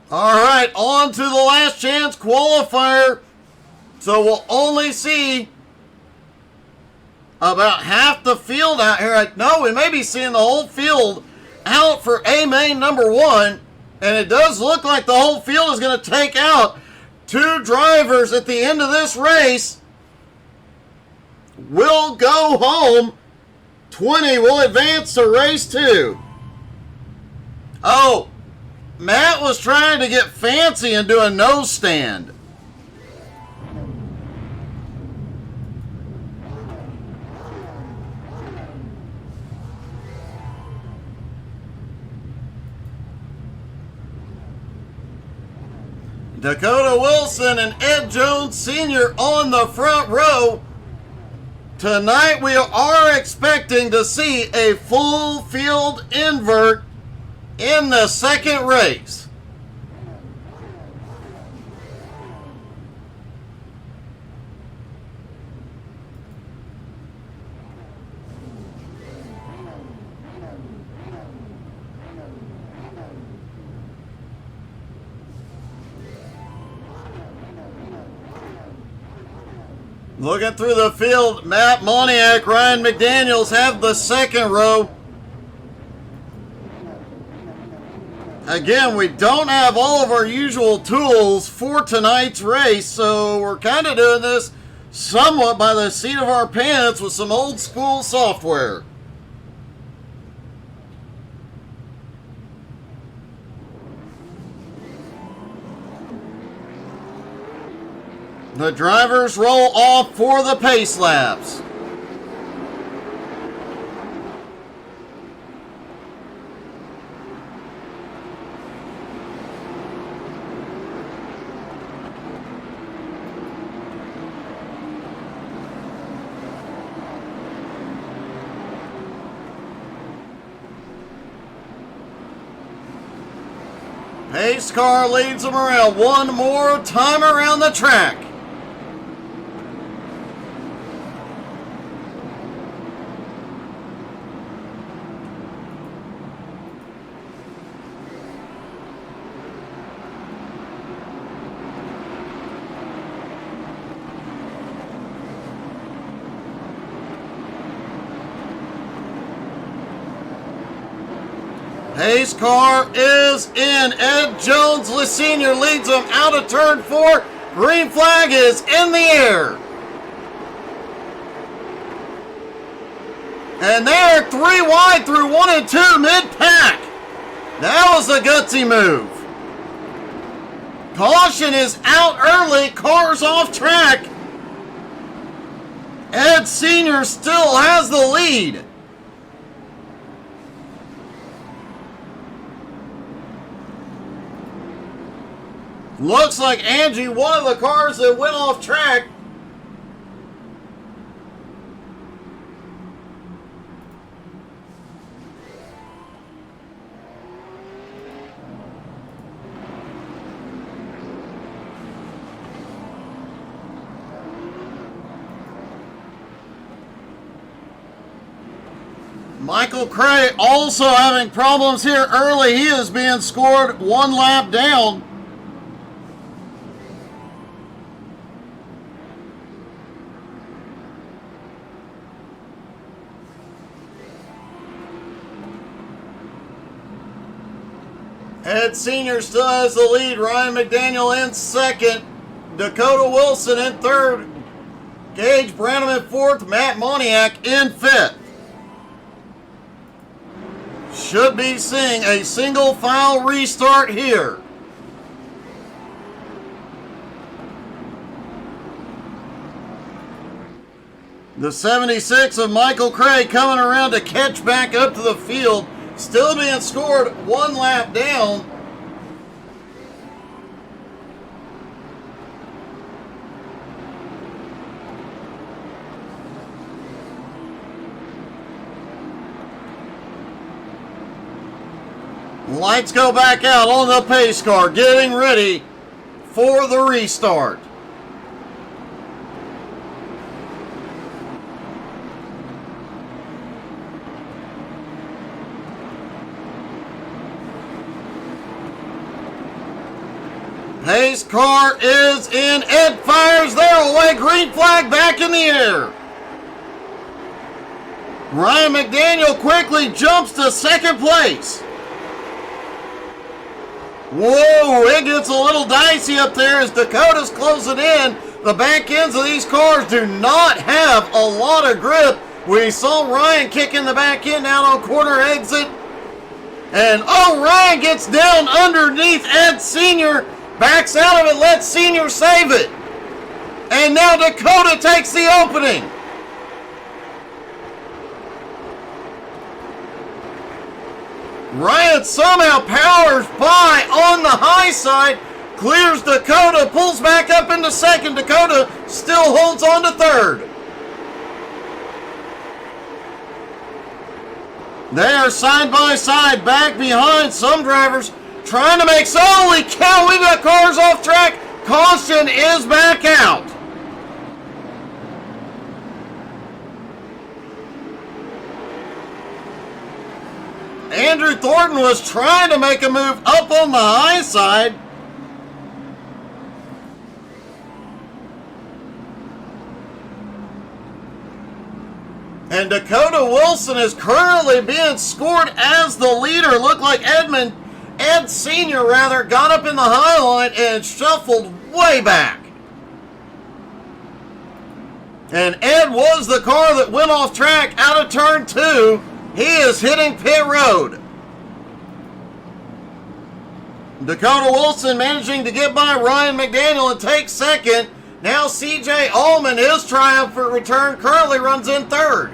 All right, on to the last chance qualifier. So we'll only see about half the field out here. No, we may be seeing the whole field out for A main number one. And it does look like the whole field is going to take out two drivers at the end of this race. Will go home. 20 will advance to race 2. Oh, Matt was trying to get fancy and do a nose stand. Dakota Wilson and Ed Jones Sr. on the front row. Tonight we are expecting to see a full field invert in the second race. Looking through the field, Matt Moniak, Ryan McDaniels have the second row. Again, we don't have all of our usual tools for tonight's race, so we're kind of doing this somewhat by the seat of our pants with some old school software. The drivers roll off for the pace laps. Pace car leads them around one more time around the track. Pace car is in. Ed Jones Sr. leads them out of turn 4. Green flag is in the air. And they're 3 wide through 1 and 2 mid-pack. That was a gutsy move. Caution is out early. Cars off track. Ed Sr. still has the lead. Looks like Angie, one of the cars that went off track. Michael Cray also having problems here early. He is being scored 1 lap down. Ed Sr. still has the lead. Ryan McDaniel in second. Dakota Wilson in third. Gage Branham in fourth. Matt Moniak in fifth. Should be seeing a single file restart here. The 76 of Michael Cray coming around to catch back up to the field. Still being scored 1 lap down. Lights go back out on the pace car, getting ready for the restart. Pace car is in. Ed fires there away. Green flag back in the air. Ryan McDaniel quickly jumps to second place. Whoa, it gets a little dicey up there as Dakota's closing in. The back ends of these cars do not have a lot of grip. We saw Ryan kicking the back end out on corner exit. And Ryan gets down underneath Ed Sr., backs out of it, lets Sr. save it. And now Dakota takes the opening. Ryan somehow powers by on the high side, clears Dakota, pulls back up into second. Dakota still holds on to third. They are side by side, back behind. Some drivers trying to make, holy cow, we've got cars off track. Caution is back out. Andrew Thornton was trying to make a move up on the high side. And Dakota Wilson is currently being scored as the leader. Looked like Ed Sr. got up in the high line and shuffled way back. And Ed was the car that went off track out of turn 2. He is hitting pit road. Dakota Wilson managing to get by Ryan McDaniel and take second. Now CJ Allman, his triumphant return, currently runs in third.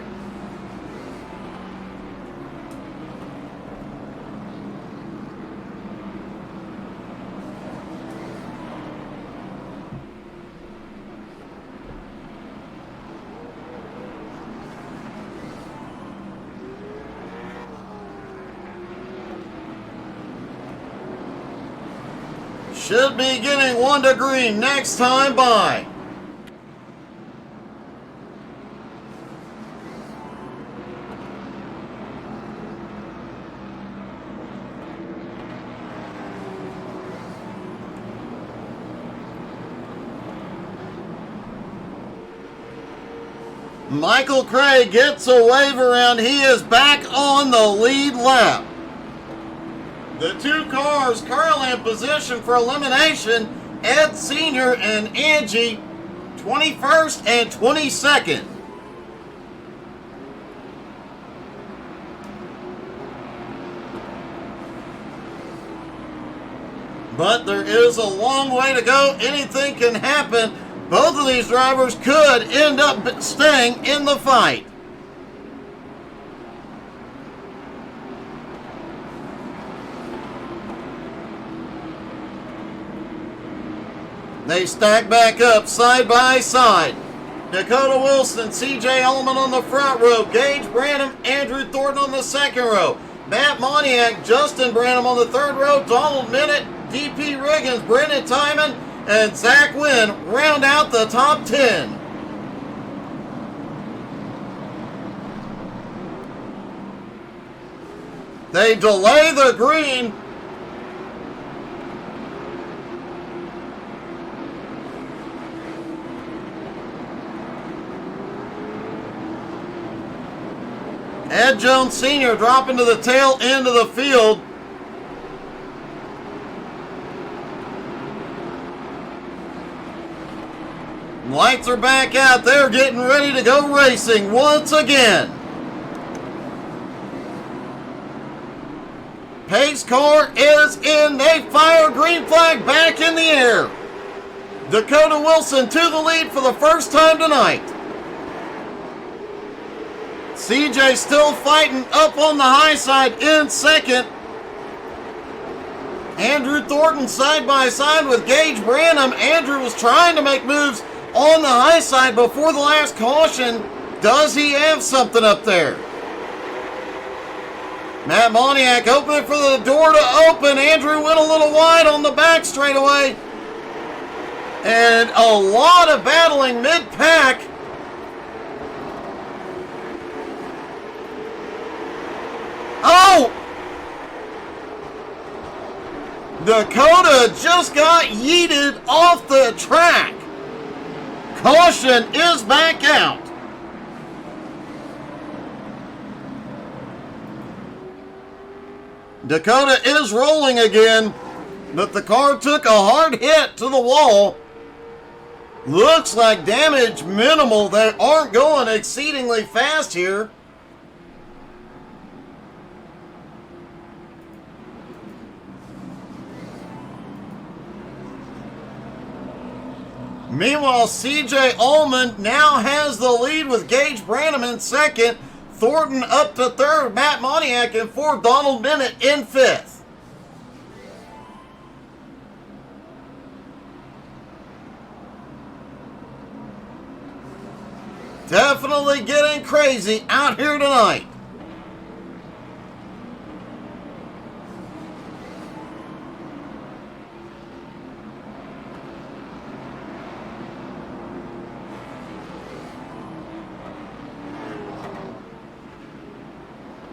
Should be getting 1 to green next time by. Michael Craig gets a wave around. He is back on the lead lap. The two cars currently in position for elimination, Ed Sr. and Angie, 21st and 22nd. But there is a long way to go. Anything can happen. Both of these drivers could end up staying in the fight. They stack back up side by side. Dakota Wilson, CJ Allman on the front row. Gage Branham, Andrew Thornton on the second row. Matt Moniak, Justin Branham on the third row. Donald Minnett, DP Riggins, Brendan Timon, and Zach Wynn round out the top 10. They delay the green. Ed Jones Sr. dropping to the tail end of the field. Lights are back out. They're getting ready to go racing once again. Pace car is in. They fire green flag back in the air. Dakota Wilson to the lead for the first time tonight. CJ still fighting up on the high side in second. Andrew Thornton side by side with Gage Branham. Andrew was trying to make moves on the high side before the last caution. Does he have something up there? Matt Moniak opening for the door to open. Andrew went a little wide on the back straightaway. And a lot of battling mid-pack. Oh! Dakota just got yeeted off the track. Caution is back out. Dakota is rolling again, but the car took a hard hit to the wall. Looks like damage minimal. They aren't going exceedingly fast here. Meanwhile, CJ Allman now has the lead with Gage Branham in second, Thornton up to third, Matt Moniak in fourth, Donald Bennett in fifth. Definitely getting crazy out here tonight.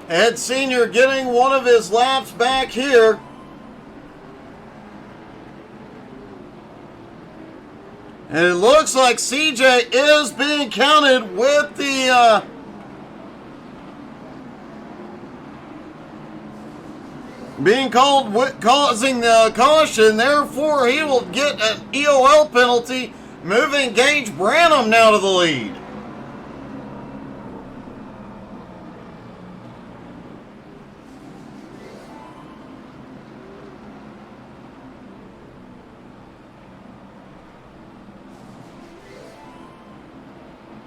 Ed Sr. getting one of his laps back here. And it looks like CJ is being counted with the being called causing the caution. Therefore, he will get an EOL penalty, moving Gage Branham now to the lead.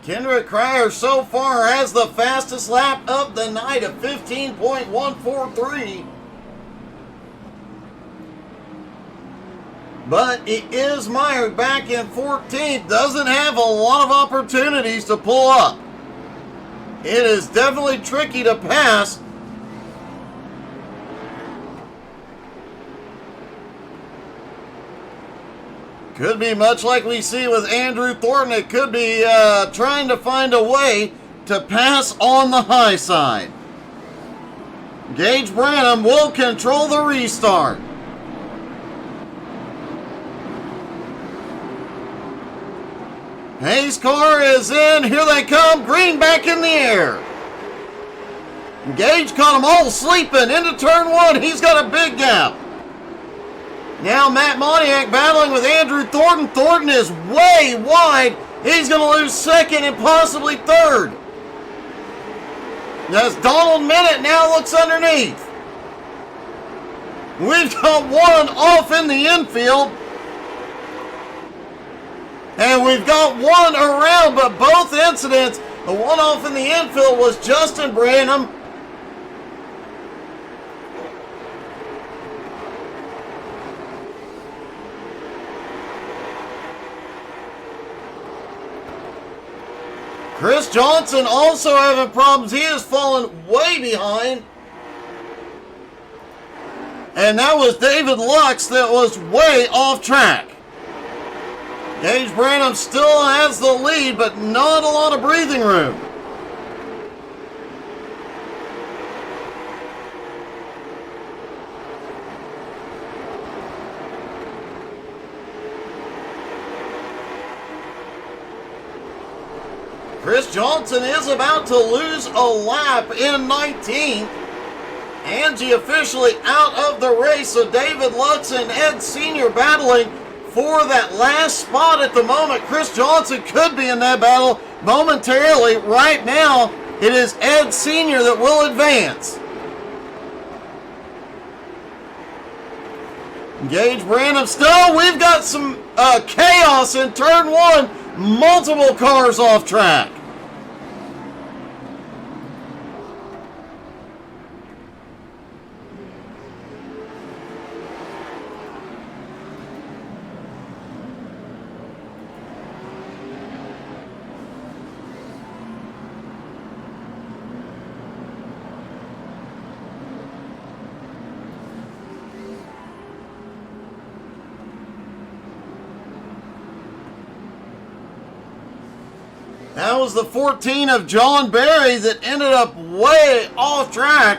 Kendrick Cryer so far has the fastest lap of the night of 15.143. But it is Meyer back in 14th. Doesn't have a lot of opportunities to pull up. It is definitely tricky to pass. Could be much like we see with Andrew Thornton. It could be trying to find a way to pass on the high side. Gage Branham will control the restart. Hayes' car is in. Here they come. Green back in the air. Gage caught them all sleeping into turn one. He's got a big gap. Now Matt Moniak battling with Andrew Thornton. Thornton is way wide. He's going to lose second and possibly third. As Donald Bennett now looks underneath. We've got one off in the infield. And we've got one around, but both incidents, the one off in the infield was Justin Branham. Chris Johnson also having problems. He has fallen way behind. And that was David Lux that was way off track. Gage Branham still has the lead, but not a lot of breathing room. Chris Johnson is about to lose a lap in 19th. Angie officially out of the race, so David Lutz and Ed Sr. battling for that last spot at the moment. Chris Johnson could be in that battle momentarily. Right now, it is Ed Sr. that will advance. Gage Branham still. We've got some chaos in turn one. Multiple cars off track. That was the 14 of John Barry that ended up way off track.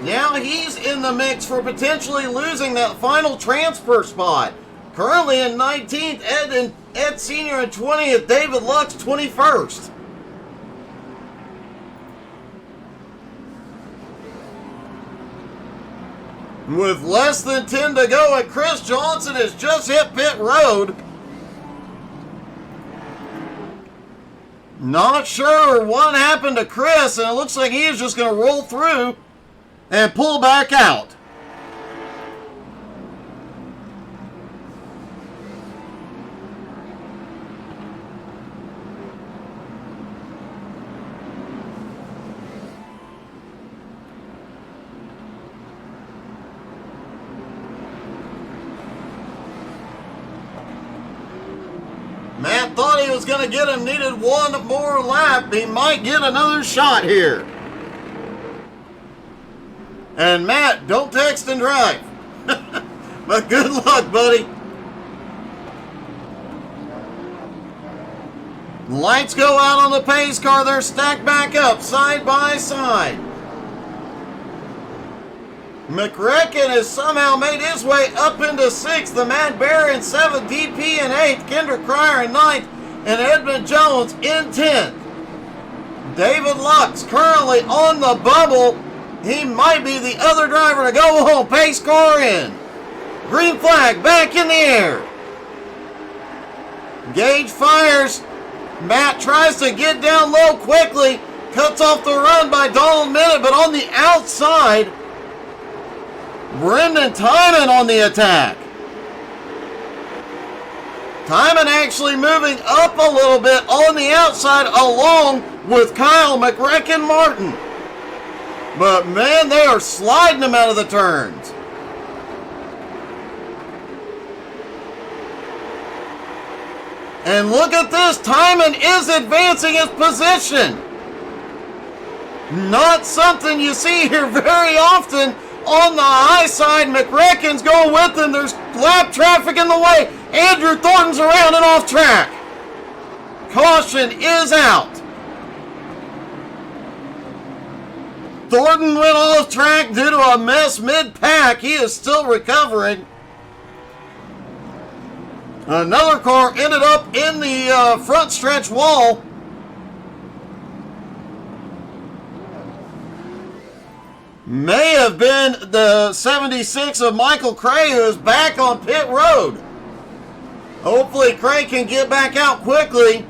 Now he's in the mix for potentially losing that final transfer spot. Currently in 19th, Ed Sr. in 20th, David Lux 21st. With less than 10 to go, and Chris Johnson has just hit pit road. Not sure what happened to Chris, and it looks like he is just going to roll through and pull back out. Matt thought he was going to get him, needed one more lap. He might get another shot here. And Matt, don't text and drive. But good luck, buddy. Lights go out on the pace car. They're stacked back up, side by side. McRecken has somehow made his way up into 6th. The Matt Bear in 7th, DP in 8th, Kendrick Cryer in 9th, and Edmund Jones in 10th. David Lux currently on the bubble. He might be the other driver to go home. Pace car in. Green flag back in the air. Gage fires. Matt tries to get down low quickly. Cuts off the run by Donald Minute, but on the outside, Brendan Timon on the attack. Timon actually moving up a little bit on the outside along with Kyle McRecken Martin. But man, they are sliding them out of the turns. And look at this, Timon is advancing his position. Not something you see here very often. On the high side, McRecken's going with him. There's lap traffic in the way. Andrew Thornton's around and off track. Caution is out. Thornton went off track due to a mess mid-pack. He is still recovering. Another car ended up in the front stretch wall. May have been the 76 of Michael Cray, who is back on pit road. Hopefully Cray can get back out quickly.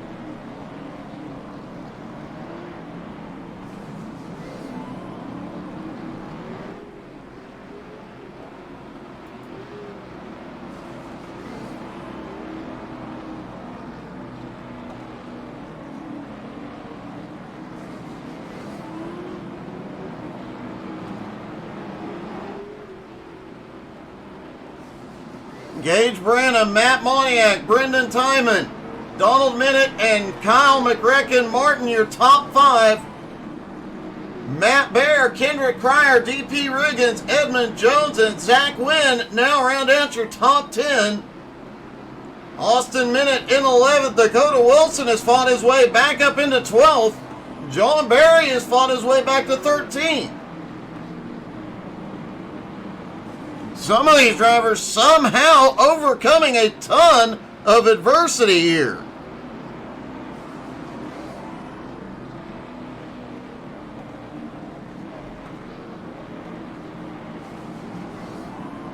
Gage Branham, Matt Moniak, Brendan Timon, Donald Minute, and Kyle McRecken Martin, your top 5. Matt Bear, Kendrick Cryer, DP Riggins, Edmund Jones, and Zach Wynn now round out your top 10. Austin Minute in 11th. Dakota Wilson has fought his way back up into 12th. John Barry has fought his way back to 13th. Some of these drivers somehow overcoming a ton of adversity here.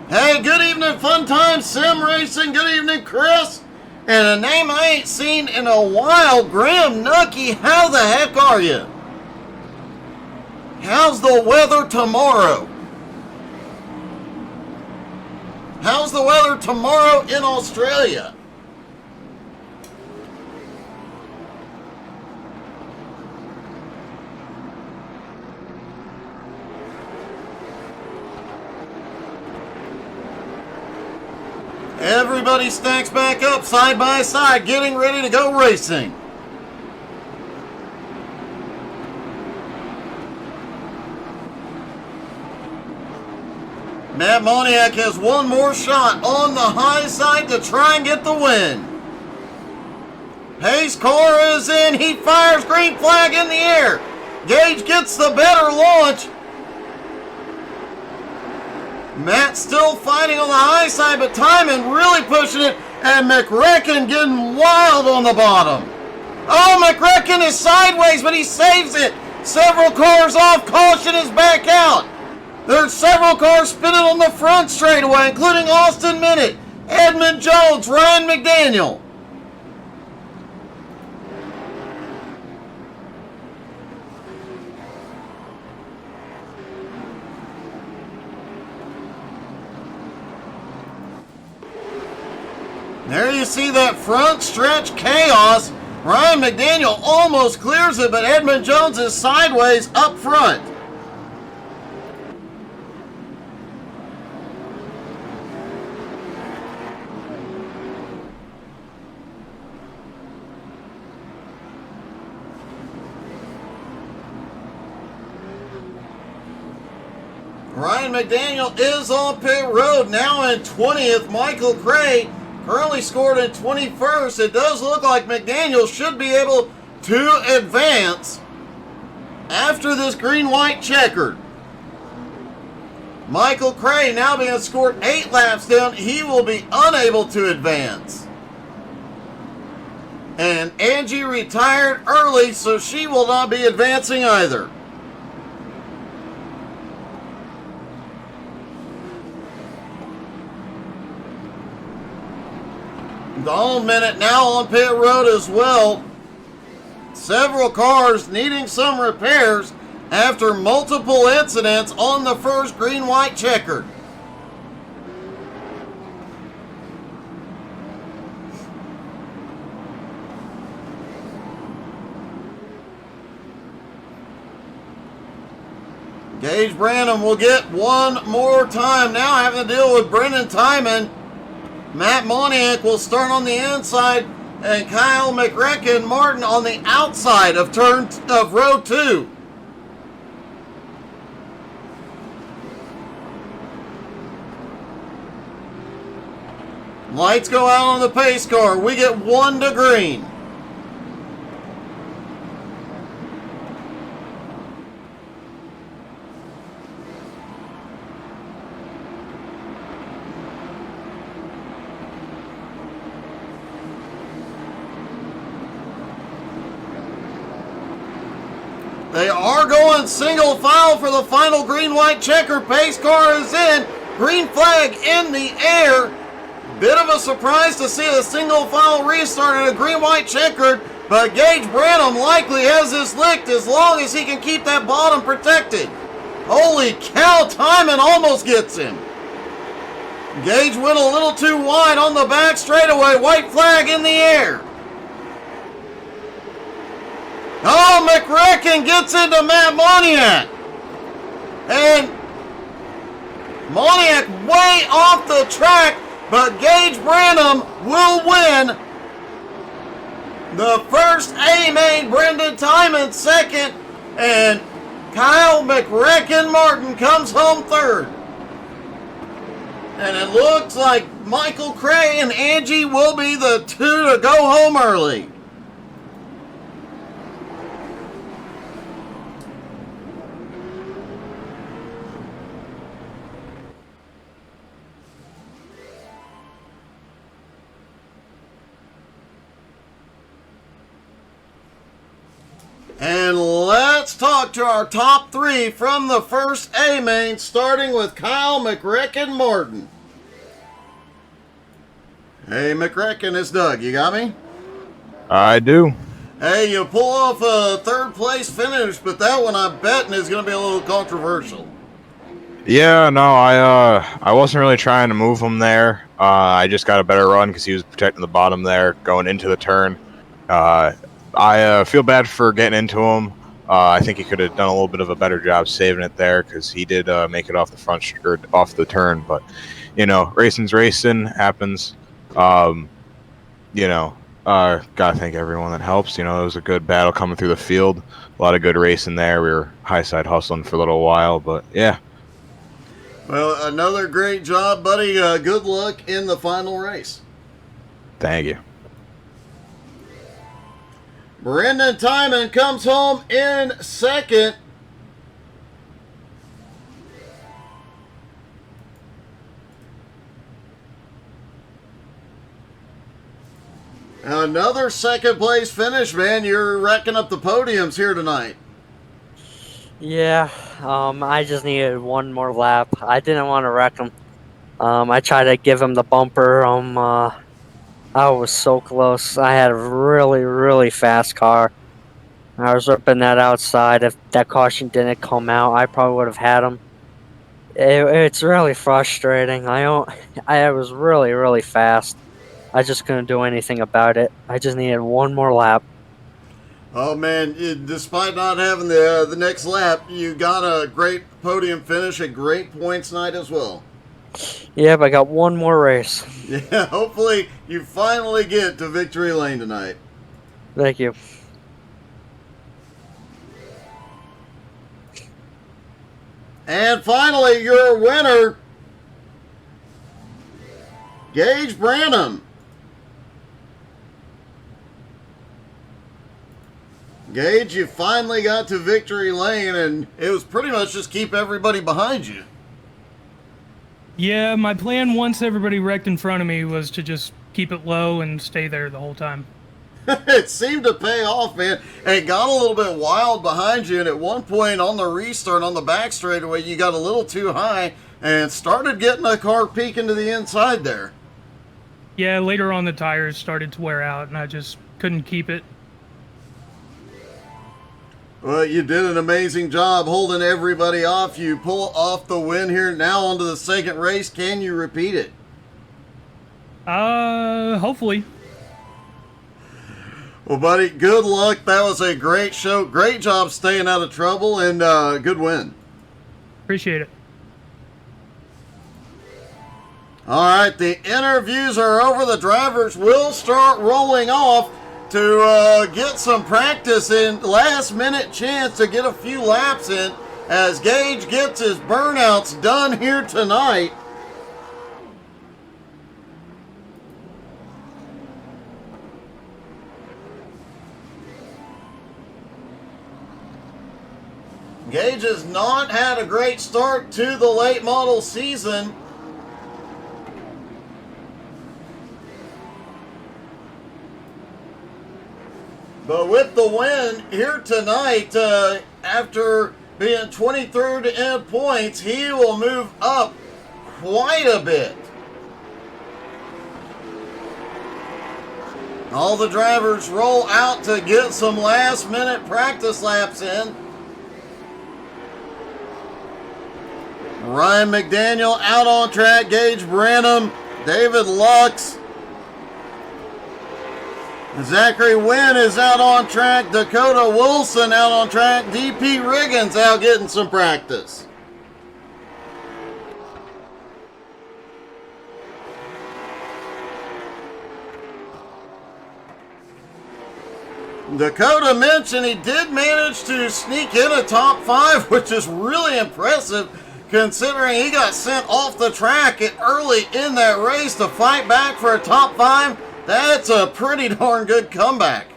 Hey, good evening, Fun Time Sim Racing. Good evening, Chris. And a name I ain't seen in a while, Graham Nucky. How the heck are you? How's the weather tomorrow? How's the weather tomorrow in Australia? Everybody stacks back up side by side, getting ready to go racing. Matt Moniak has one more shot on the high side to try and get the win. Pace car is in. He fires, green flag in the air. Gage gets the better launch. Matt still fighting on the high side, but Timon really pushing it, and McRecken getting wild on the bottom. Oh, McRecken is sideways, but he saves it. Several cars off. Caution is back out. There's several cars spinning on the front straightaway, including Austin Minnick, Edmund Jones, Ryan McDaniel. There you see that front stretch chaos. Ryan McDaniel almost clears it, but Edmund Jones is sideways up front. Ryan McDaniel is on pit road, now in 20th. Michael Cray currently scored in 21st. It does look like McDaniel should be able to advance after this green-white checkered. Michael Cray now being scored 8 laps down. He will be unable to advance. And Angie retired early, so she will not be advancing either. Donald Minnick now on pit road as well. Several cars needing some repairs after multiple incidents on the first green-white checkered. Gage Branham will get one more time now, having to deal with Brendan Timon. Matt Moniak will start on the inside, and Kyle McRecken Martin on the outside of row 2. Lights go out on the pace car. We get 1 to green. They are going single file for the final green-white checker. Pace car is in. Green flag in the air. Bit of a surprise to see a single file restart and a green-white checkered, but Gage Branham likely has this licked as long as he can keep that bottom protected. Holy cow, Timon almost gets him. Gage went a little too wide on the back straightaway. White flag in the air. Oh, McRecken gets into Matt Moniak. And Moniak way off the track, but Gage Branham will win the first A main. Brendan Timon second, and Kyle McRecken Martin comes home third. And it looks like Michael Cray and Angie will be the 2 to go home early. And let's talk to our top 3 from the first A main, starting with Kyle McRecken Martin. Hey, McRecken, it's Doug. You got me? I do. Hey, you pull off a 3rd place finish, but that one I'm betting is going to be a little controversial. Yeah, no, I wasn't really trying to move him there. I just got a better run because he was protecting the bottom there going into the turn. I feel bad for getting into him. I think he could have done a little bit of a better job saving it there because he did make it off the front or off the turn. But, you know, racing's racing, happens. Gotta thank everyone that helps. You know, it was a good battle coming through the field. A lot of good racing there. We were high side hustling for a little while, but yeah. Well, another great job, buddy. Good luck in the final race. Thank you. Brendan Timon comes home in second. Another second place finish, man. You're racking up the podiums here tonight. Yeah, I just needed one more lap. I didn't want to wreck him. I tried to give him the bumper. I was so close. I had a really, really fast car. I was ripping that outside. If that caution didn't come out, I probably would have had him. It's really frustrating. I was really, really fast. I just couldn't do anything about it. I just needed one more lap. Oh man, despite not having the next lap, you got a great podium finish, a great points night as well. Yep, I got one more race. Yeah, hopefully you finally get to victory lane tonight. Thank you. And finally, your winner, Gage Branham. Gage, you finally got to victory lane, and it was pretty much just keep everybody behind you. Yeah, my plan once everybody wrecked in front of me was to just keep it low and stay there the whole time. It seemed to pay off, man. And it got a little bit wild behind you, and at one point on the restart on the back straightaway, you got a little too high and started getting a car peeking to the inside there. Yeah, later on the tires started to wear out, and I just couldn't keep it. Well, you did an amazing job holding everybody off. You pull off the win here. Now onto the second race. Can you repeat it? Hopefully. Well, buddy, good luck. That was a great show. Great job staying out of trouble, and good win. Appreciate it. All right, the interviews are over. The drivers will start rolling off to get some practice in. Last minute chance to get a few laps in as Gage gets his burnouts done here tonight. Gage has not had a great start to the late model season. But with the win here tonight, after being 23rd in points, he will move up quite a bit. All the drivers roll out to get some last minute practice laps in. Ryan McDaniel out on track, Gage Branham, David Lux, Zachary Wynn is out on track, Dakota Wilson out on track, DP Riggins out getting some practice. Dakota mentioned he did manage to sneak in a top 5, which is really impressive considering he got sent off the track early in that race to fight back for a top 5. That's a pretty darn good comeback.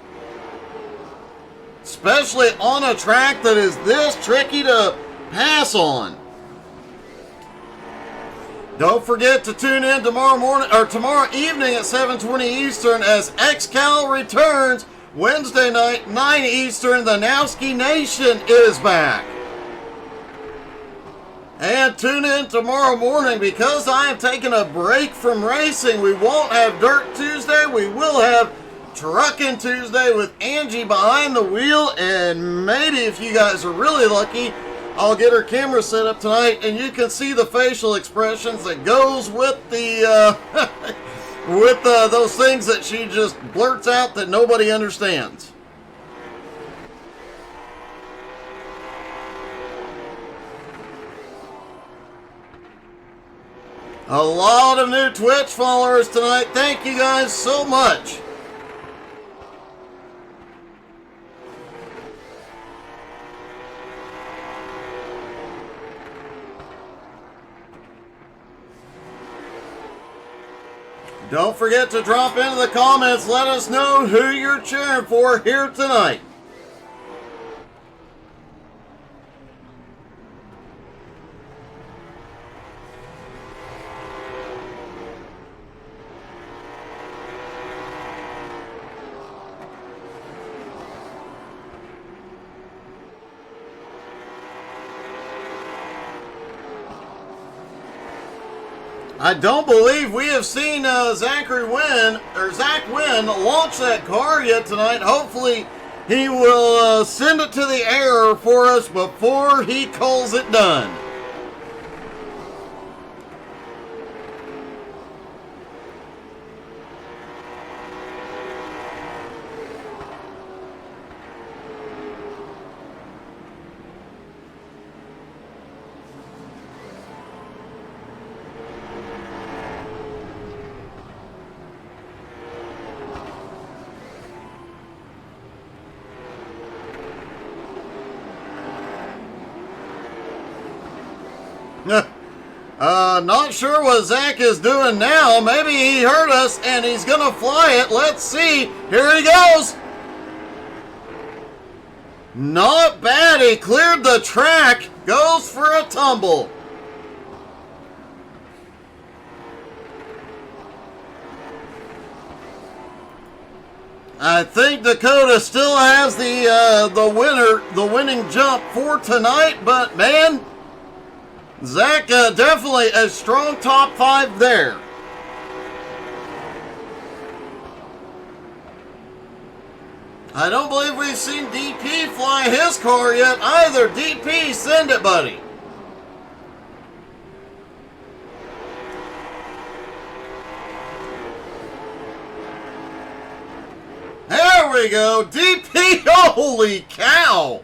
Especially on a track that is this tricky to pass on. Don't forget to tune in tomorrow evening at 7:20 Eastern as XCal returns. Wednesday night, 9 Eastern, the Nowski Nation is back. And tune in tomorrow morning because I am taking a break from racing. We won't have Dirt Tuesday. We will have Truckin' Tuesday with Angie behind the wheel. And maybe if you guys are really lucky, I'll get her camera set up tonight and you can see the facial expressions that goes with the with those things that she just blurts out that nobody understands. A lot of new Twitch followers tonight. Thank you guys so much. Don't forget to drop into the comments. Let us know who you're cheering for here tonight. I don't believe we have seen Zach Wynn launch that car yet tonight. Hopefully he will send it to the air for us before he calls it done. Not sure what Zach is doing now. Maybe he heard us and he's gonna fly it. Let's see. Here he goes. Not bad. He cleared the track. Goes for a tumble. I think Dakota still has the winning jump for tonight, but man, Zach, definitely a strong top 5 there. I don't believe we've seen DP fly his car yet either. DP, send it, buddy. There we go. DP, holy cow.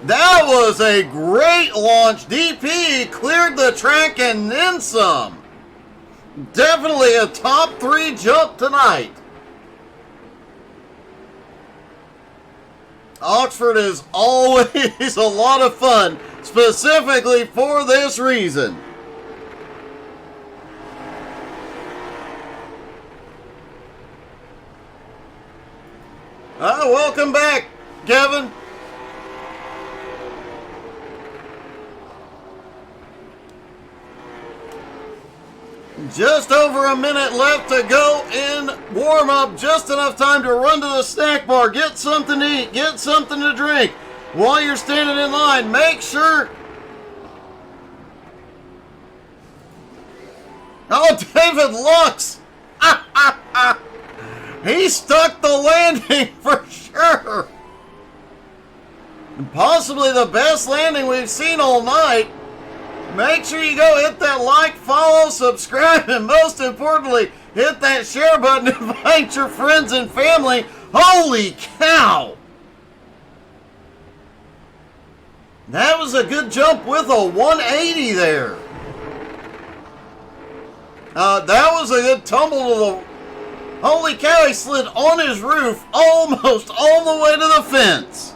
That was a great launch. DP cleared the track and then some. Definitely a top 3 jump tonight. Oxford is always a lot of fun, specifically for this reason. Welcome back, Kevin. Just over a minute left to go in warm-up. Just enough time to run to the snack bar, get something to eat, get something to drink. While you're standing in line, make sure... Oh, David Lux! He stuck the landing for sure. Possibly the best landing we've seen all night. Make sure you go hit that like, follow, subscribe, and most importantly, hit that share button and invite your friends and family. Holy cow! That was a good jump with a 180 there. That was a good tumble to the... Holy cow, he slid on his roof almost all the way to the fence.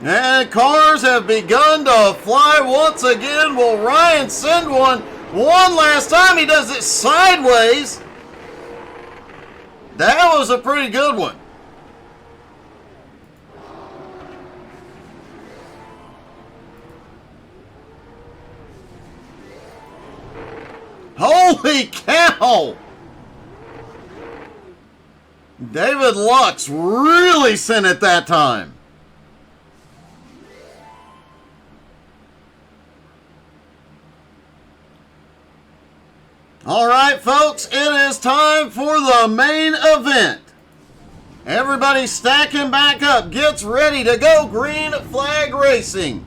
And cars have begun to fly once again. Will Ryan send one last time? He does it sideways. That was a pretty good one. Holy cow! David Lux really sent it that time. All right, folks, it is time for the main event. Everybody stacking back up, gets ready to go. Green flag racing.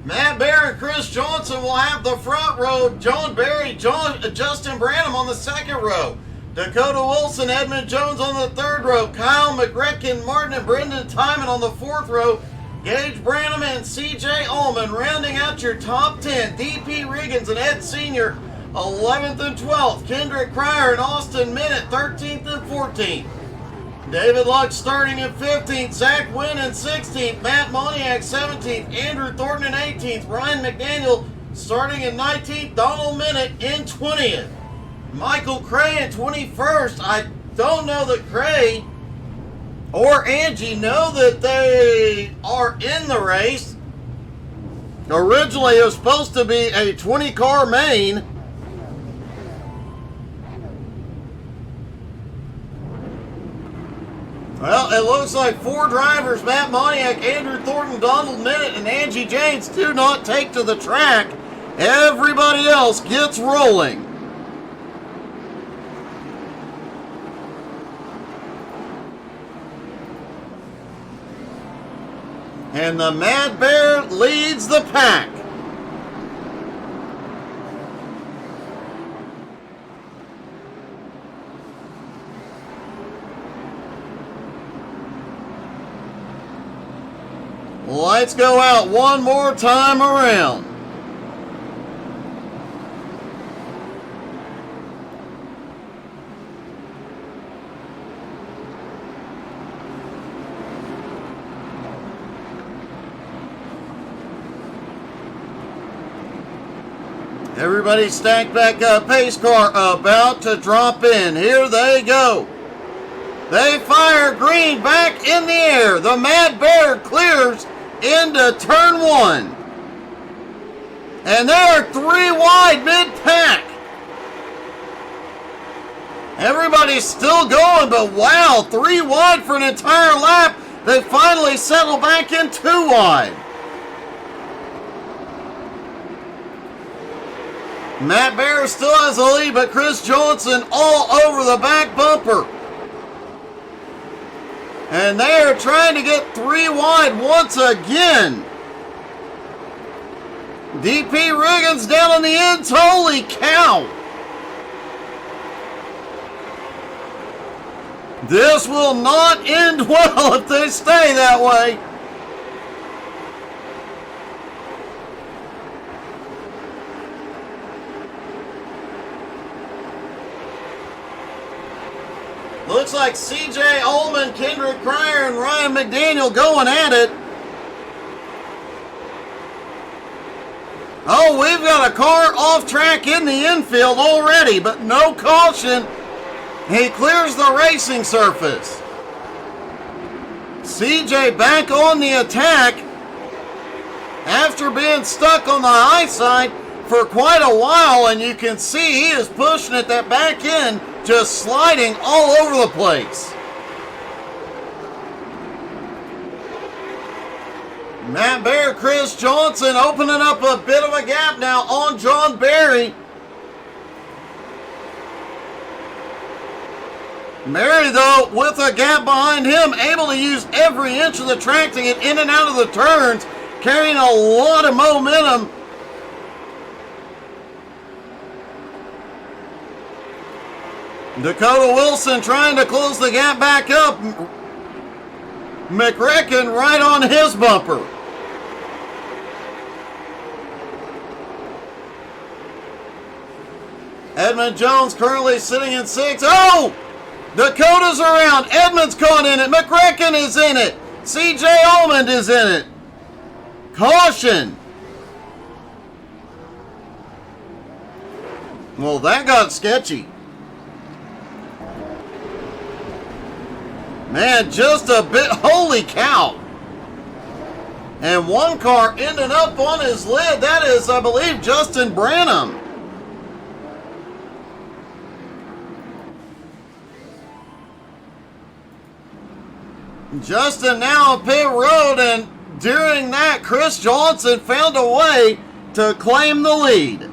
Matt Bear and Chris Johnson will have the front row. John Barry, Justin Branham on the second row. Dakota Wilson, Edmund Jones on the third row. Kyle McGrecken, Martin and Brendan Timon on the fourth row. Gage Branham and CJ Ullman rounding out your top 10. DP Riggins and Ed Sr. 11th and 12th. Kendrick Cryer and Austin Minute 13th and 14th. David Lux starting in 15th. Zach Wynn in 16th. Matt Moniak 17th. Andrew Thornton in 18th. Ryan McDaniel starting in 19th. Donald Minute in 20th. Michael Cray in 21st. I don't know that Cray or Angie know that they are in the race. Originally it was supposed to be a 20-car main. Well, it looks like 4 drivers, Matt Moniak, Andrew Thornton, Donald Minute, and Angie James, do not take to the track. Everybody else gets rolling. And the Mad Bear leads the pack. Lights go out one more time around. Everybody stacked back up. Pace car about to drop in. Here they go. They fire green back in the air. The Mad Bear clears into turn 1. And they are 3 wide mid-pack. Everybody's still going, but wow, 3 wide for an entire lap. They finally settle back in 2 wide. Matt Bear still has the lead, but Chris Johnson all over the back bumper. And they are trying to get 3 wide once again. DP Riggins down in the ends. Holy cow. This will not end well if they stay that way. Looks like CJ Ullman, Kendrick Cryer, and Ryan McDaniel going at it. Oh, we've got a car off track in the infield already, but no caution. He clears the racing surface. CJ back on the attack after being stuck on the high side for quite a while, and you can see he is pushing at that back end, just sliding all over the place. Matt Bear, Chris Johnson opening up a bit of a gap now on John Berry. Berry, though, with a gap behind him, able to use every inch of the track to get in and out of the turns, carrying a lot of momentum. Dakota Wilson trying to close the gap back up. McRecken right on his bumper. Edmund Jones currently sitting in 6th. Oh! Dakota's around. Edmund's caught in it. McRecken is in it. CJ Ullman is in it. Caution. Well, that got sketchy. Man, just a bit. Holy cow. And one car ended up on his lid. That is, I believe, Justin Branham. Justin now on pit road, and during that, Chris Johnson found a way to claim the lead.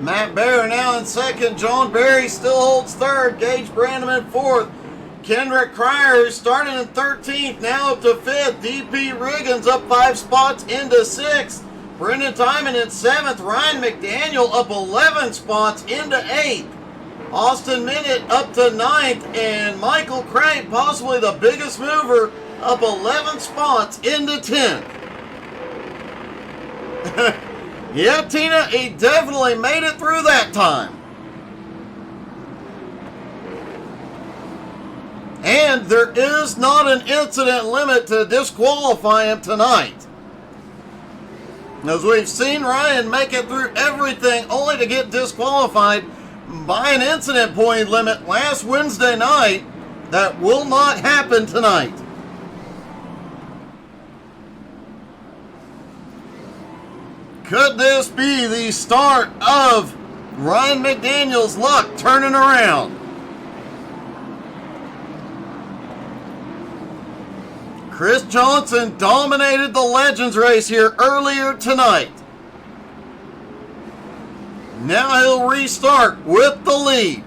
Matt Bear now in 2nd. John Berry still holds 3rd. Gage Branham in 4th. Kendrick Cryer, who's starting in 13th, now up to 5th. DP Riggins up 5 spots into 6th. Brendan Timon in 7th. Ryan McDaniel up 11 spots into 8th. Austin Minute up to 9th. And Michael Craig, possibly the biggest mover, up 11 spots into 10th. Yeah, Tina, he definitely made it through that time. And there is not an incident limit to disqualify him tonight. As we've seen Ryan make it through everything only to get disqualified by an incident point limit last Wednesday night. That will not happen tonight. Could this be the start of Ryan McDaniel's luck turning around? Chris Johnson dominated the Legends race here earlier tonight. Now he'll restart with the lead.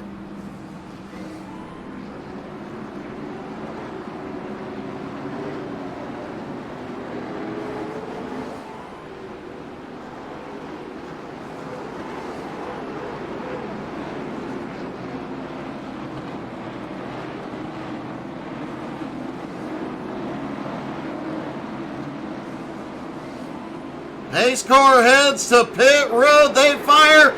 Pace car heads to pit road. They fire.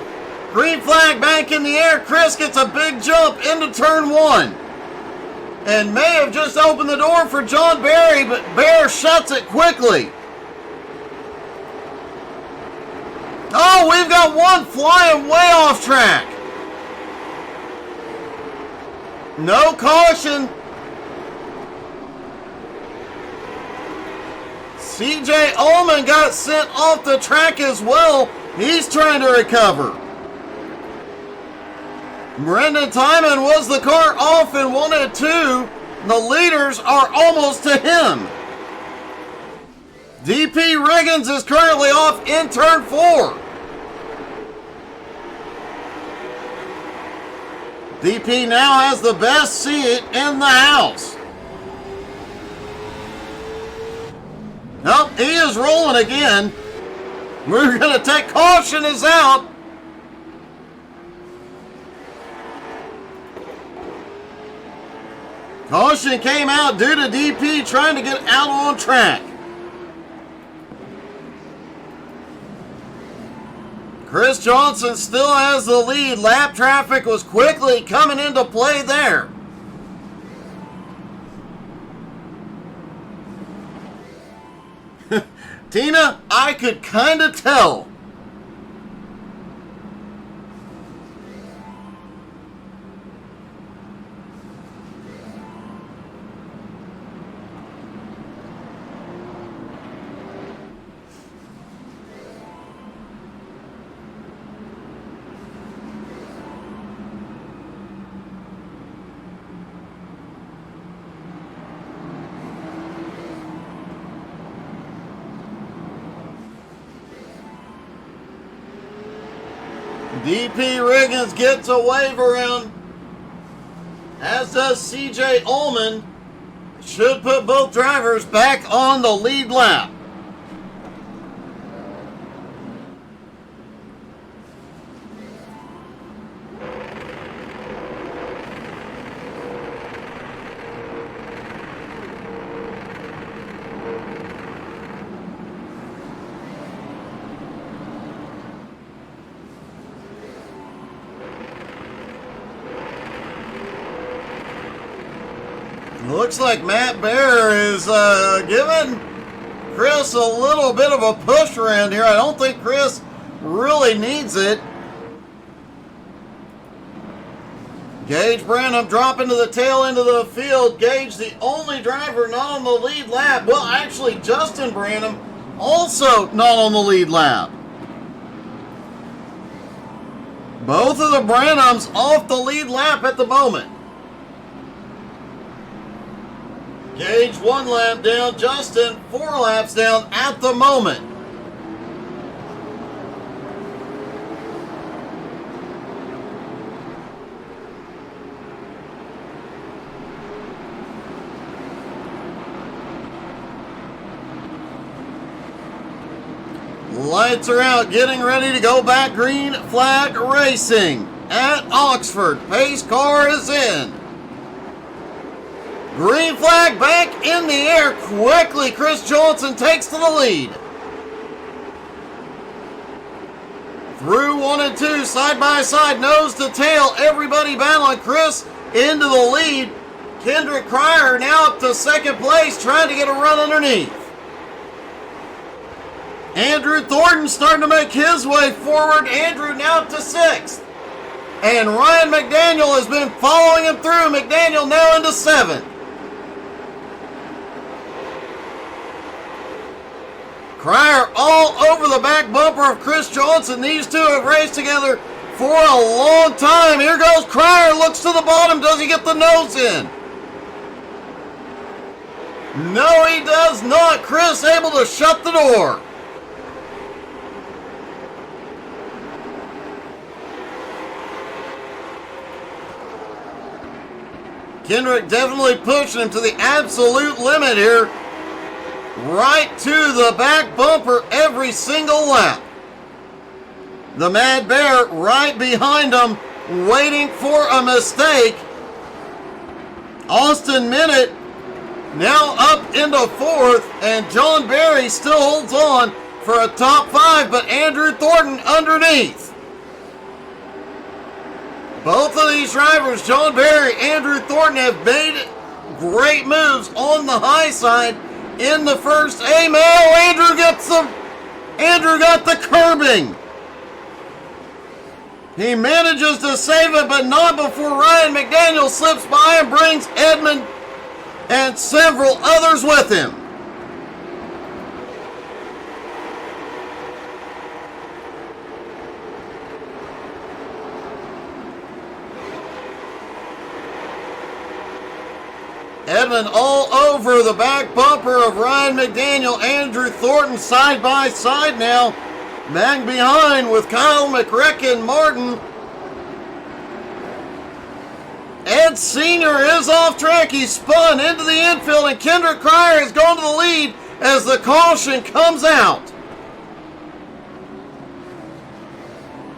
Green flag back in the air. Chris gets a big jump into turn 1. And may have just opened the door for John Barry, but Bear shuts it quickly. Oh, we've got one flying way off track. No caution. CJ Ullman got sent off the track as well. He's trying to recover. Brendan Timon was the car off in 1 and 2. The leaders are almost to him. DP Riggins is currently off in turn 4. DP now has the best seat in the house. Nope, he is rolling again. We're going to take caution is out. Caution came out due to DP trying to get out on track. Chris Johnson still has the lead. Lap traffic was quickly coming into play there. Tina, I could kind of tell. DP Riggins gets a wave around, as does CJ Ullman. Should put both drivers back on the lead lap. Looks like Matt Bear is giving Chris a little bit of a push around here. I don't think Chris really needs it. Gage Branham dropping to the tail end of the field. Gage, the only driver not on the lead lap. Well, actually, Justin Branham also not on the lead lap. Both of the Branhams off the lead lap at the moment. Gage 1 lap down, Justin 4 laps down at the moment. Lights are out, getting ready to go back. Green flag racing at Oxford. Pace car is in. Green flag back in the air quickly. Chris Johnson takes to the lead. Through 1 and 2, side by side, nose to tail. Everybody battling. Chris into the lead. Kendrick Cryer now up to second place, trying to get a run underneath. Andrew Thornton starting to make his way forward. Andrew now up to 6th. And Ryan McDaniel has been following him through. McDaniel now into 7th. Cryer all over the back bumper of Chris Johnson. These two have raced together for a long time. Here goes Cryer, looks to the bottom. Does he get the nose in? No, he does not. Chris able to shut the door. Kendrick definitely pushing him to the absolute limit here. Right to the back bumper every single lap. The Mad Bear right behind him, waiting for a mistake. Austin Minute now up into fourth, and John Barry still holds on for a top 5, but Andrew Thornton underneath. Both of these drivers, John Barry, Andrew Thornton, have made great moves on the high side in the first aim. Oh, Andrew got the curbing. He manages to save it, but not before Ryan McDaniel slips by and brings Edmund and several others with him. Edmund all over the back bumper of Ryan McDaniel. Andrew Thornton side by side now. Back behind with Kyle McRecken Martin. Ed Sr. is off track. He spun into the infield, and Kendrick Cryer has gone to the lead as the caution comes out.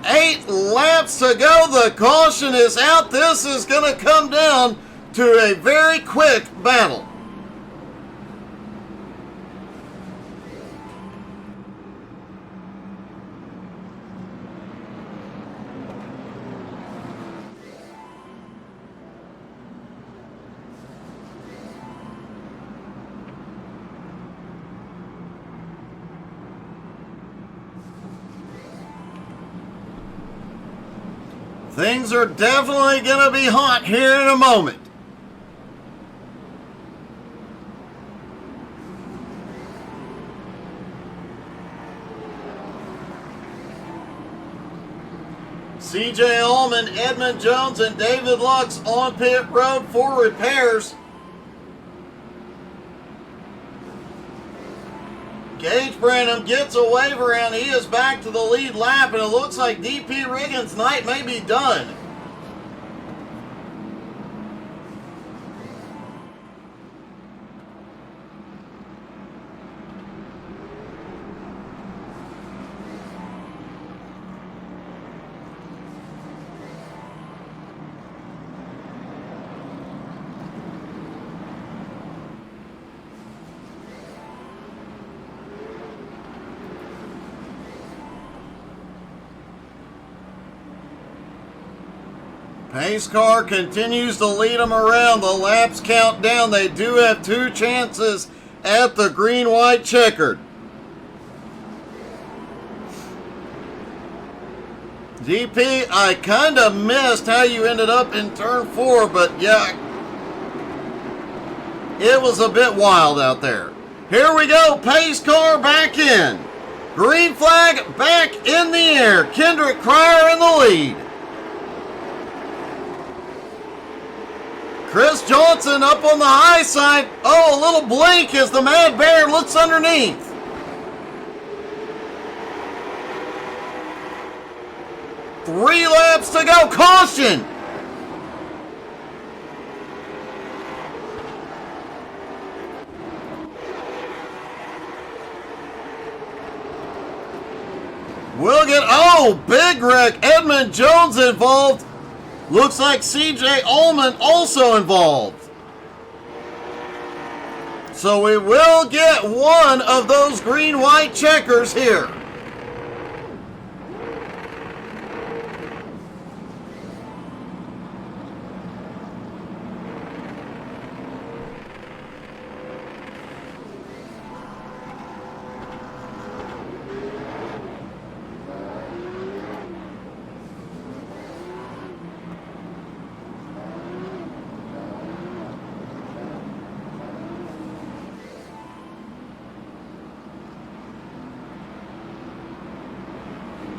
8 laps to go. The caution is out. This is going to come down to a very quick battle. Things are definitely going to be hot here in a moment. CJ Allman, Edmund Jones, and David Lux on pit road for repairs. Gage Branham gets a waiver and he is back to the lead lap, and it looks like DP Riggins' night may be done. Pace car continues to lead them around. The laps count down. They do have 2 chances at the green-white checkered. DP, I kind of missed how you ended up in turn 4, but yeah, it was a bit wild out there. Here we go. Pace car back in. Green flag back in the air. Kendrick Cryer in the lead. Chris Johnson up on the high side. Oh, a little blink as the Mad Bear looks underneath. Three laps to go. Caution. We'll get, oh, big wreck. Edmund Jones involved. Looks like CJ Allman also involved. So we will get one of those green-white checkers here.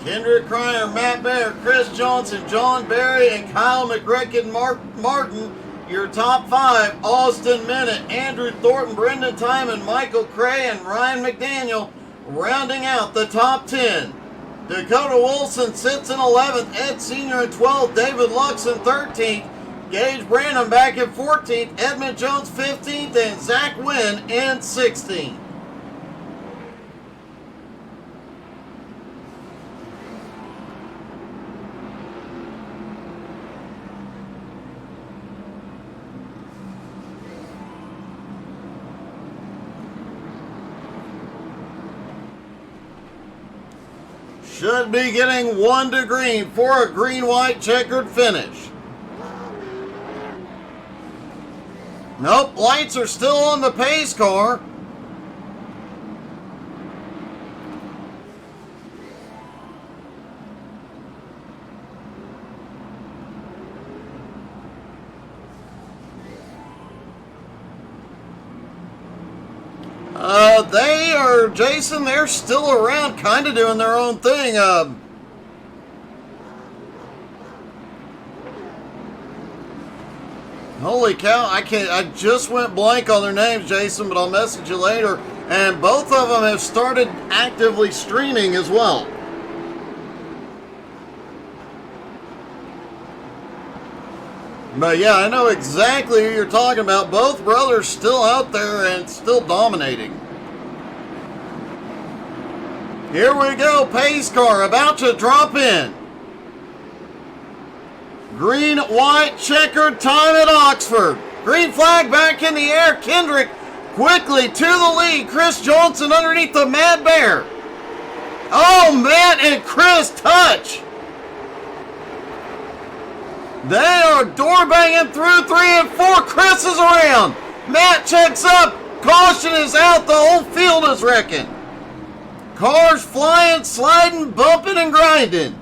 Kendrick Cryer, Matt Bear, Chris Johnson, John Barry, and Kyle McRecken Martin, your top 5. Austin Minute, Andrew Thornton, Brendan Timon, Michael Cray, and Ryan McDaniel rounding out the top 10. Dakota Wilson sits in 11th, Ed Sr. in 12th, David Lux in 13th, Gage Branham back in 14th, Edmund Jones 15th, and Zach Wynn in 16th. Should be getting 1 to green for a green-white checkered finish. Nope, lights are still on the pace car. Jason, they're still around, kind of doing their own thing. Holy cow, I just went blank on their names, Jason, but I'll message you later. And both of them have started actively streaming as well. But yeah, I know exactly who you're talking about. Both brothers still out there and still dominating. Here we go, pace car about to drop in. Green, white, checkered time at Oxford. Green flag back in the air. Kendrick quickly to the lead. Chris Johnson underneath the Mad Bear. Oh, Matt and Chris touch. They are door banging through 3 and 4. Chris is around. Matt checks up. Caution is out. The whole field is wrecking. Cars flying, sliding, bumping, and grinding.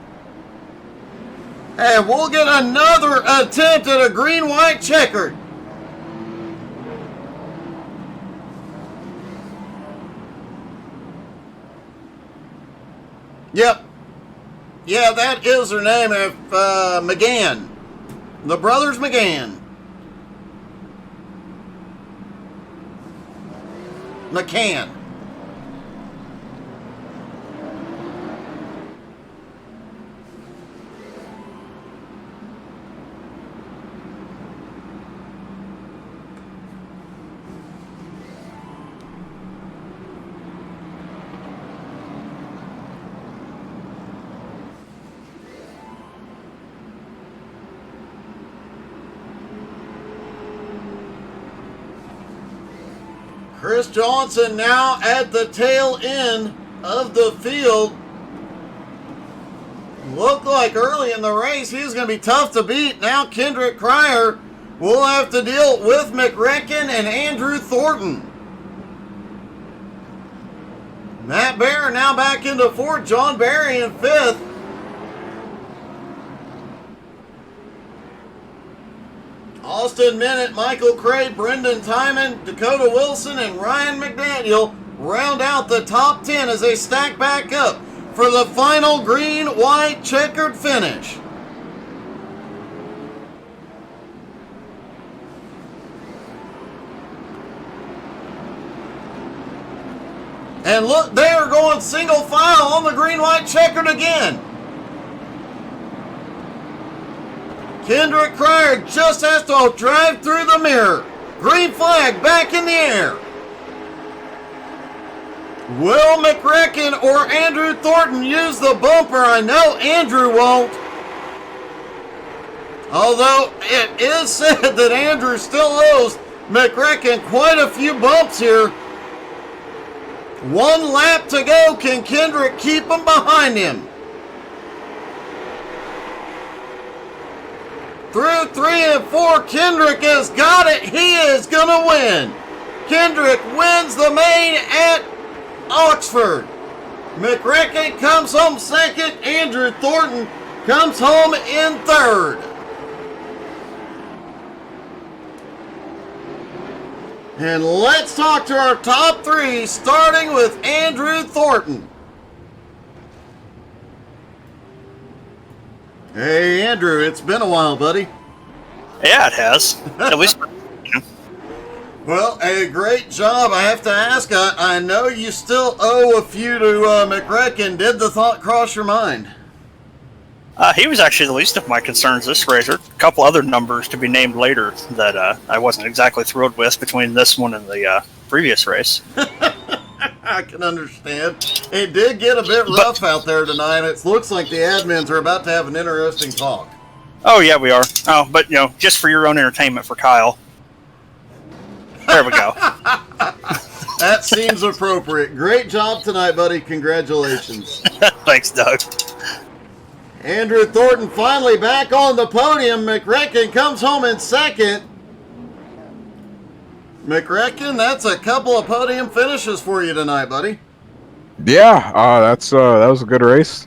And we'll get another attempt at a green-white checkered. Yep. Yeah, that is her name. If McGann. The brothers McGann. McCann. Chris Johnson now at the tail end of the field. Looked like early in the race he was going to be tough to beat. Now Kendrick Cryer will have to deal with McRecken and Andrew Thornton. Matt Bear now back into 4th. John Barry in 5th. Austin Minute, Michael Cray, Brendan Timon, Dakota Wilson, and Ryan McDaniel round out the top 10 as they stack back up for the final green-white checkered finish. And look, they are going single file on the green-white checkered again. Kendrick Cryer just has to drive through the mirror. Green flag back in the air. Will McRecken or Andrew Thornton use the bumper? I know Andrew won't. Although it is said that Andrew still owes McRecken quite a few bumps here. 1 lap to go. Can Kendrick keep him behind him? Through 3 and 4, Kendrick has got it. He is going to win. Kendrick wins the main at Oxford. McRecken comes home 2nd. Andrew Thornton comes home in 3rd. And let's talk to our top 3, starting with Andrew Thornton. Hey, Andrew, it's been a while, buddy. Yeah, it has. At least. Well, a great job. I have to ask, I know you still owe a few to McRecken. Did the thought cross your mind? He was actually the least of my concerns this race. There are a couple other numbers to be named later that I wasn't exactly thrilled with between this one and the previous race. I can understand. It did get a bit rough out there tonight. It looks like the admins are about to have an interesting talk. Oh, yeah, we are. Oh, but, just for your own entertainment for Kyle. There we go. That seems appropriate. Great job tonight, buddy. Congratulations. Thanks, Doug. Andrew Thornton finally back on the podium. McRecken comes home in second. McRecken, that's a couple of podium finishes for you tonight, buddy. Yeah, that was a good race.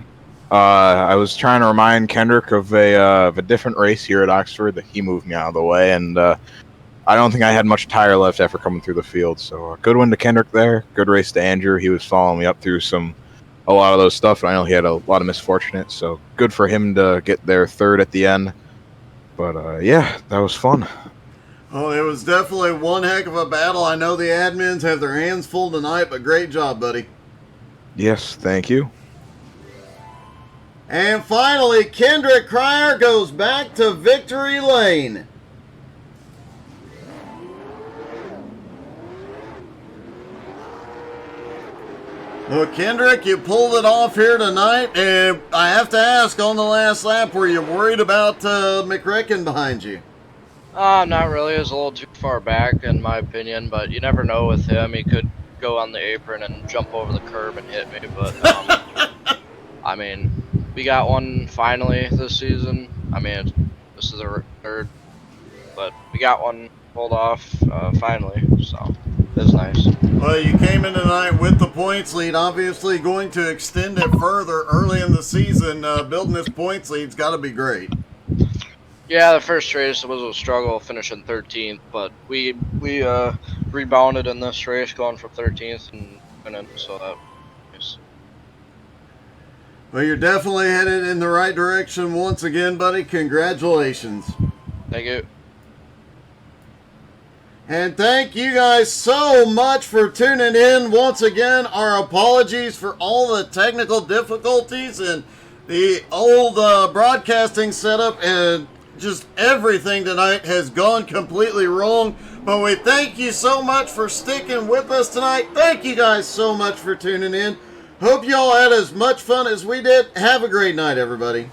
I was trying to remind Kendrick of a different race here at Oxford that he moved me out of the way, and I don't think I had much tire left after coming through the field. So good win to Kendrick there. Good race to Andrew. He was following me up through a lot of those stuff, and I know he had a lot of misfortunate. So good for him to get there third at the end. But yeah, that was fun. Oh, it was definitely one heck of a battle. I know the admins have their hands full tonight, but great job, buddy. Yes, thank you. And finally, Kendrick Cryer goes back to victory lane. Well, Kendrick, you pulled it off here tonight, and I have to ask, on the last lap, were you worried about McRecken behind you? Not really. It was a little too far back, in my opinion, but you never know with him. He could go on the apron and jump over the curb and hit me, but, I mean, we got one finally this season. I mean, this is the third, but we got one pulled off finally, so it was nice. Well, you came in tonight with the points lead, obviously going to extend it further early in the season. Building this points lead's got to be great. Yeah, the first race was a struggle finishing 13th, but we rebounded in this race going from 13th and winning, so that was. Well, you're definitely headed in the right direction once again, buddy. Congratulations. Thank you. And thank you guys so much for tuning in. Once again, our apologies for all the technical difficulties and the old broadcasting setup, and just everything tonight has gone completely wrong. But we thank you so much for sticking with us tonight. Thank you guys so much for tuning in. Hope you all had as much fun as we did. Have a great night, everybody.